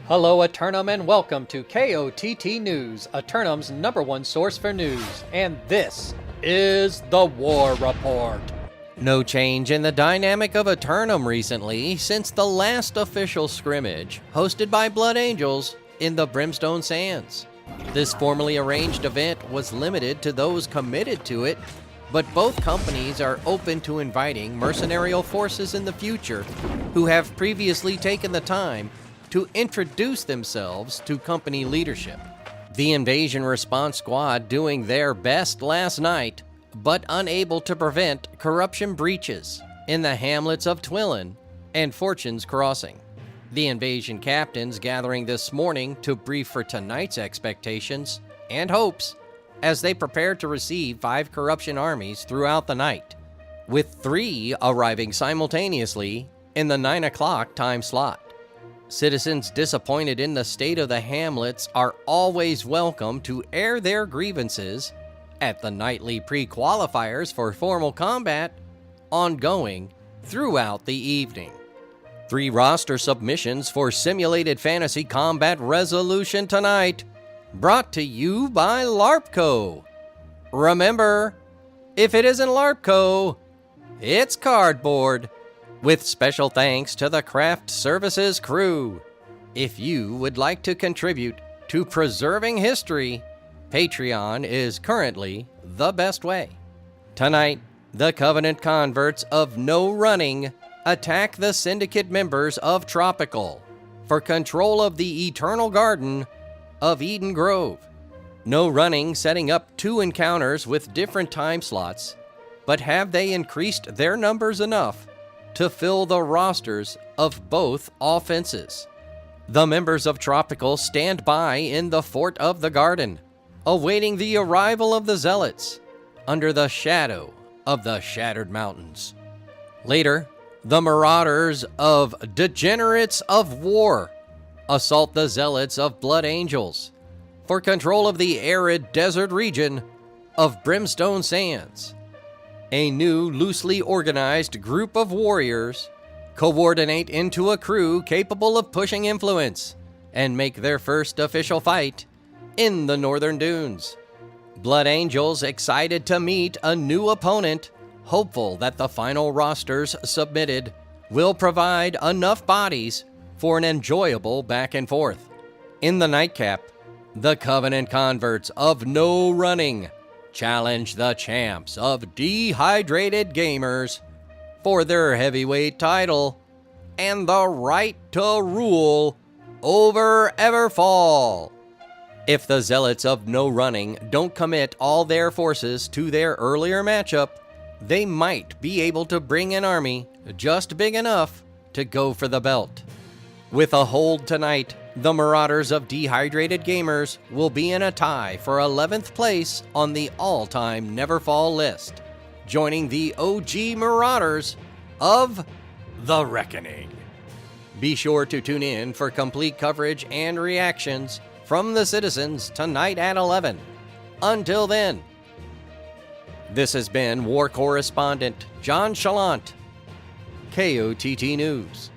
Hello Aeternum and welcome to KOTT News, Aeternum's #1 source for news, and this is the War Report. No change in the dynamic of Aeternum recently since the last official scrimmage hosted by Blood Angels in the Brimstone Sands. This formally arranged event was limited to those committed to it, but both companies are open to inviting mercenarial forces in the future who have previously taken the time to introduce themselves to company leadership. The Invasion Response Squad doing their best last night, but unable to prevent corruption breaches in the hamlets of Twillin and Fortune's Crossing. The Invasion captains gathering this morning to brief for tonight's expectations and hopes as they prepare to receive 5 corruption armies throughout the night, with 3 arriving simultaneously in the 9 o'clock time slot. Citizens disappointed in the state of the hamlets are always welcome to air their grievances at the nightly pre-qualifiers for formal combat, ongoing throughout the evening. 3 roster submissions for simulated fantasy combat resolution tonight, brought to you by LARPco. Remember, if it isn't LARPco, it's cardboard. With special thanks to the Craft Services crew. If you would like to contribute to preserving history, Patreon is currently the best way. Tonight, the Covenant converts of No Running attack the Syndicate members of Tropical for control of the Eternal Garden of Eden Grove. No Running setting up 2 encounters with different time slots, but have they increased their numbers enough to fill the rosters of both offenses? The members of Tropical stand by in the Fort of the Garden, awaiting the arrival of the Zealots under the shadow of the Shattered Mountains. Later, the Marauders of Degenerates of War assault the Zealots of Blood Angels for control of the arid desert region of Brimstone Sands. A new, loosely organized group of warriors coordinate into a crew capable of pushing influence and make their first official fight in the Northern Dunes. Blood Angels excited to meet a new opponent, hopeful that the final rosters submitted will provide enough bodies for an enjoyable back and forth. In the nightcap, the Covenant converts of No Running challenge the champs of Dehydrated Gamers for their heavyweight title and the right to rule over Everfall. If the Zealots of No Running don't commit all their forces to their earlier matchup, they might be able to bring an army just big enough to go for the belt. With a hold tonight, the Marauders of Dehydrated Gamers will be in a tie for 11th place on the all-time Neverfall list, joining the OG Marauders of The Reckoning. Be sure to tune in for complete coverage and reactions from the citizens tonight at 11. Until then, this has been War Correspondent JChalant, KOTT News.